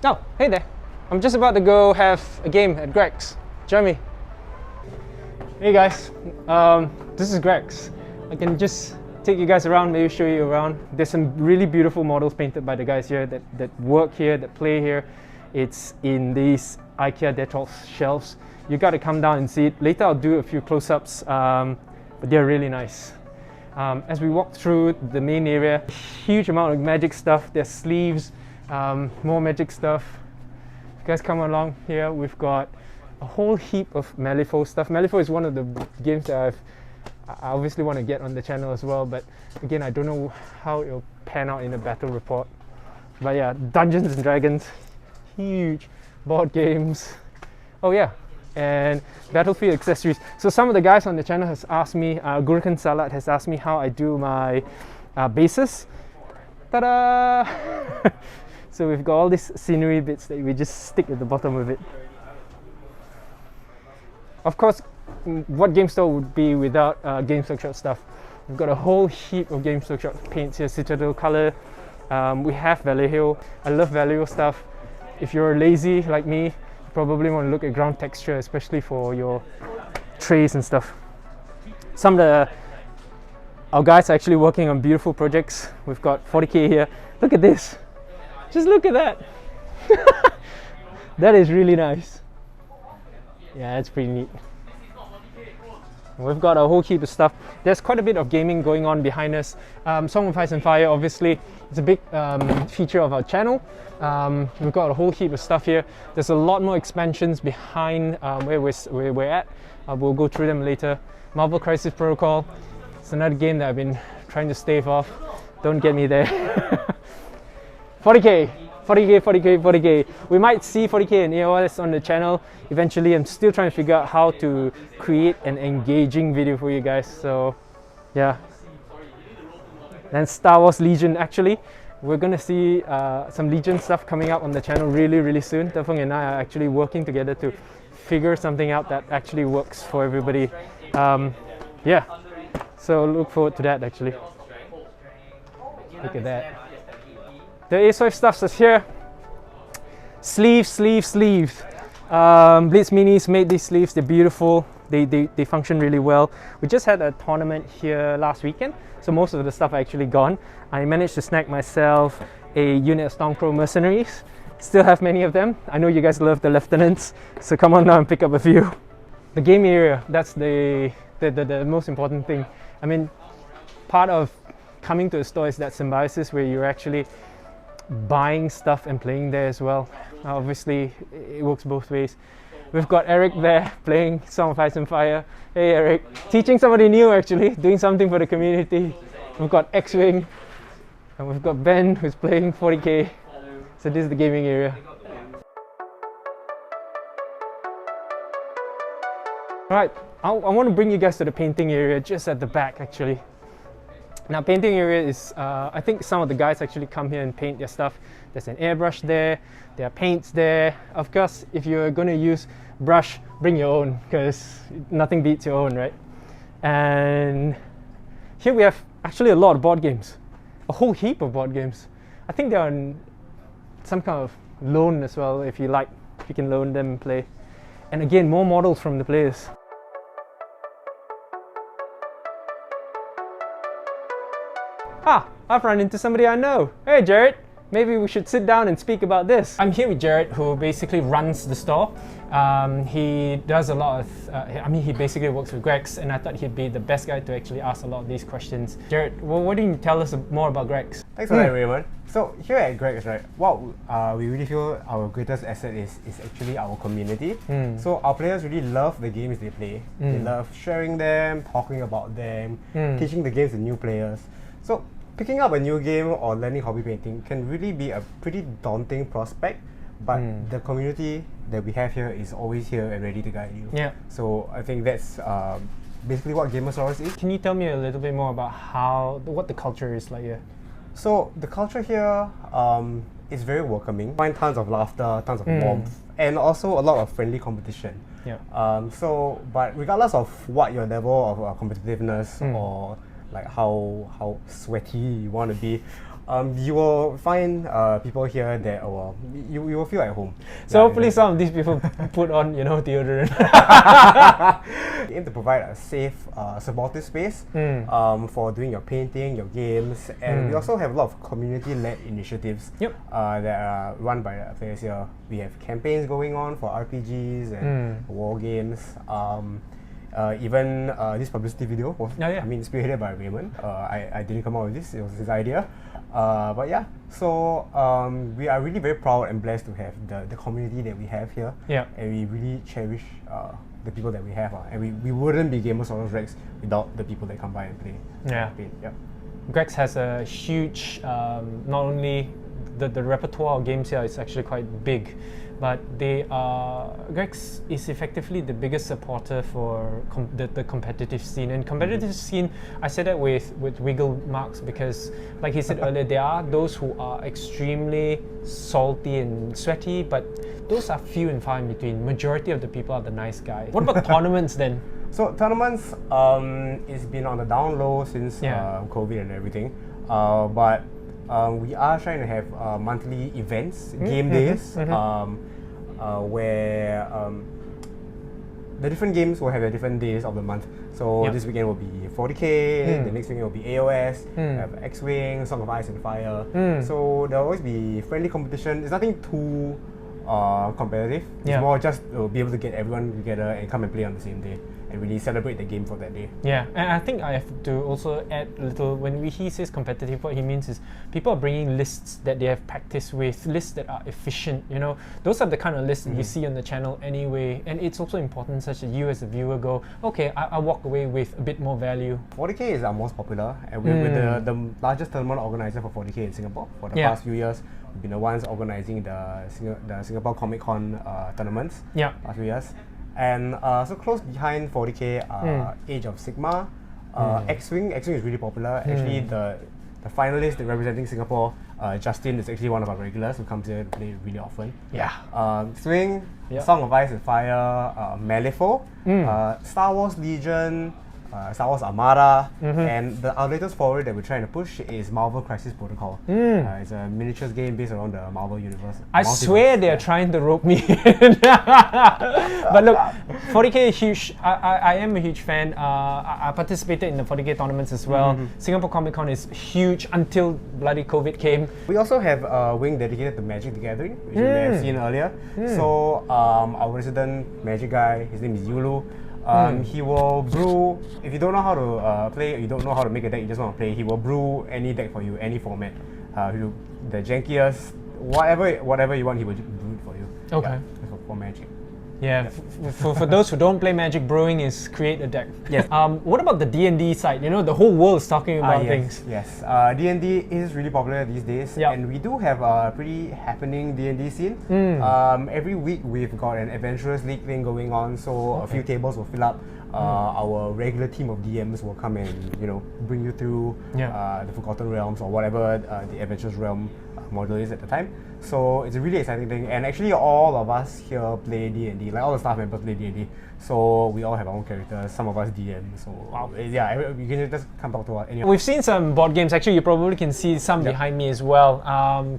Oh, hey there. I'm just about to go have a game at Greg's. Join me. Hey guys, this is Greg's. I can just take you guys around, maybe show you around. There's some really beautiful models painted by the guys here that work here, that play here. It's in these IKEA Dettol shelves. You got to come down and see it. Later I'll do a few close-ups, but they're really nice. As we walk through the main area, huge amount of magic stuff. There's sleeves, more magic stuff. If you guys come along here, we've got a whole heap of Malifaux stuff. Malifaux is one of the games that I obviously want to get on the channel as well, but again, I don't know how it'll pan out in a battle report. But yeah, Dungeons and Dragons, huge board games. Oh yeah, and Battlefield accessories. So some of the guys on the channel has asked me, Gurkhan Salad has asked me how I do my bases. Ta-da! So we've got all these scenery bits that we just stick at the bottom of it. Of course, what game store would be without Games Workshop stuff? We've got a whole heap of Games Workshop paints here. Citadel color. We have Vallejo. I love Vallejo stuff. If you're lazy like me, you probably want to look at ground texture, especially for your trays and stuff. Some of our guys are actually working on beautiful projects. We've got 40K here. Look at this. Just look at that. That is really nice. Yeah, that's pretty neat. We've got a whole heap of stuff. There's quite a bit of gaming going on behind us. Song of Ice and Fire, obviously, it's a big feature of our channel. We've got a whole heap of stuff here. There's a lot more expansions behind where we're at. We'll go through them later. Marvel Crisis Protocol. It's another game that I've been trying to stave off. Don't get me there. 40K. 40K, 40K, 40K. We might see 40K and AOS on the channel eventually. I'm still trying to figure out how to create an engaging video for you guys. So, yeah. Then Star Wars Legion. Actually, we're gonna see some Legion stuff coming up on the channel really soon. Tefeng and I are actually working together to figure something out that actually works for everybody. Yeah. So look forward to that actually. Look at that. The A-Swift stuff is here. Sleeves. Blitz Minis made these sleeves. They're beautiful. They function really well. We just had a tournament here last weekend, so most of the stuff are actually gone. I managed to snag myself a unit of Stormcrow mercenaries. Still have many of them. I know you guys love the lieutenants, so come on now and pick up a few. The game area, that's the most important thing. I mean, part of coming to a store is that symbiosis where you're actually buying stuff and playing there as well. Obviously, it works both ways. We've got Eric there playing Song of Ice and Fire. Hey Eric, teaching somebody new actually, doing something for the community. We've got X-Wing, and we've got Ben who's playing 40K. So this is the gaming area. Alright, I want to bring you guys to the painting area just at the back actually. Now, painting area is, I think some of the guys actually come here and paint their stuff. There's an airbrush there, there are paints there. Of course, if you're going to use brush, bring your own, because nothing beats your own, right? And here we have actually a lot of board games, a whole heap of board games. I think they're on some kind of loan as well, if you like, you can loan them and play. And again, more models from the players. Ah, I've run into somebody I know. Hey Jared, maybe we should sit down and speak about this. I'm here with Jared, who basically runs the store. He does a lot of, he basically works with Greg's, and I thought he'd be the best guy to actually ask a lot of these questions. Jared, well, what do you tell us more about Greg's? Thanks for that, Raymond. So here at Greg's, right, what we really feel our greatest asset is actually our community. So our players really love the games they play. They love sharing them, talking about them, teaching the games to new players. So picking up a new game or learning hobby painting can really be a pretty daunting prospect, but the community that we have here is always here and ready to guide you. Yeah. So I think that's basically what Gamersaurus is. Can you tell me a little bit more about what the culture is like here? So the culture here is very welcoming. Find tons of laughter, tons of warmth, and also a lot of friendly competition. Yeah. But regardless of what your level of competitiveness or like how sweaty you want to be, you will find people here that you will feel at home. So hopefully some of these people put on, you know, deodorant. We aim to provide a safe, supportive space for doing your painting, your games, and we also have a lot of community-led initiatives that are run by the players here. We have campaigns going on for RPGs and war games. Even this publicity video was, I mean, spearheaded by Raymond. I didn't come up with this; it was his idea. But yeah, so we are really very proud and blessed to have the community that we have here. And we really cherish the people that we have. And we wouldn't be Gamersaurusrex without the people that come by and play. Grex has a huge, not only the repertoire of games here is actually quite big, but Grex is effectively the biggest supporter for the competitive scene. And competitive scene, I said that with wiggle marks because, like he said earlier, there are those who are extremely salty and sweaty, but those are few and far in between. Majority of the people are the nice guys. What about tournaments then? So tournaments, it's been on the down low since COVID and everything, but we are trying to have monthly events, game days, where the different games will have the different days of the month. So this weekend will be 40k, the next weekend will be AOS, have X-Wing, Song of Ice and Fire. So there will always be friendly competition. It's nothing too competitive. It's more just be able to get everyone together and come and play on the same day and really celebrate the game for that day. Yeah, and I think I have to also add a little, when he says competitive, what he means is people are bringing lists that they have practiced with, lists that are efficient, you know. Those are the kind of lists that you see on the channel anyway, and it's also important such that you as a viewer go, okay, I walk away with a bit more value. 40k is our most popular, and we're the largest tournament organizer for 40k in Singapore for the past few years. We've been the ones organizing the Singapore Comic Con tournaments last few years. And so close behind 40k Age of Sigma, X-Wing. X-Wing is really popular. Actually, the finalist representing Singapore, Justin, is actually one of our regulars who comes here to play really often. Swing, Song of Ice and Fire, Malifaux, Star Wars Legion, Star Wars Armada, and our latest forward that we're trying to push is Marvel Crisis Protocol. It's a miniatures game based around the Marvel universe. I swear they're trying to rope me in. But look, 40k is huge. I am a huge fan. I participated in the 40k tournaments as well. Singapore Comic Con is huge until bloody COVID came. We also have a wing dedicated to Magic the Gathering, which you may have seen earlier. So our resident Magic guy, his name is Yulu. He will brew, if you don't know how to play, you don't know how to make a deck, you just want to play, he will brew any deck for you, any format. The jankiest, whatever you want, he will brew it for you. Okay. For Magic. Yeah, for those who don't play Magic, brewing is create a deck. Yes. What about the D&D side? You know, the whole world is talking about things. Yes, D&D is really popular these days, and we do have a pretty happening D&D scene. Every week we've got an Adventurers League thing going on, so a few tables will fill up. Our regular team of DMs will come and, you know, bring you through the Forgotten Realms or whatever the Adventures Realm model is at the time. So it's a really exciting thing, and actually all of us here play D&D, like all the staff members play D&D. So we all have our own characters, some of us DM, so yeah, you can just come talk to us. We've seen some board games, actually you probably can see some behind me as well.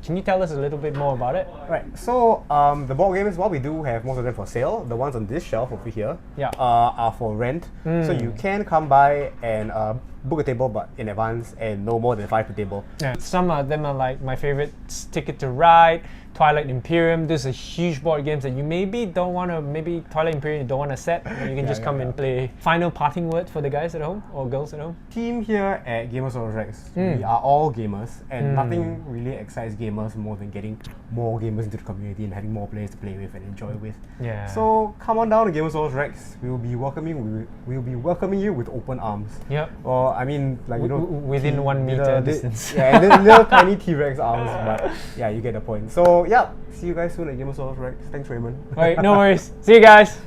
Can you tell us a little bit more about it? Right, so the board games, what we do have most of them for sale. The ones on this shelf over here are for rent. So you can come by and book a table but in advance and no more than 5 per table. Some of them are like my favorite, Ticket to Ride, Twilight Imperium. These are huge board games that you maybe don't want to, maybe Twilight Imperium you don't want to set, you can just come and play. Final parting word for the guys at home or girls at home? Team here at Gamersaurusrex, we are all gamers, and nothing really excites gamers more than getting more gamers into the community and having more players to play with and enjoy with. So come on down to Gamersaurusrex. We will be welcoming you with open arms. Or I mean, like, you know, within 1 meter distance. Little tiny T-Rex arms, but yeah, you get the point. So yeah, see you guys soon at Gamersaurusrex. Thanks, Raymond. Right, no worries. See you guys.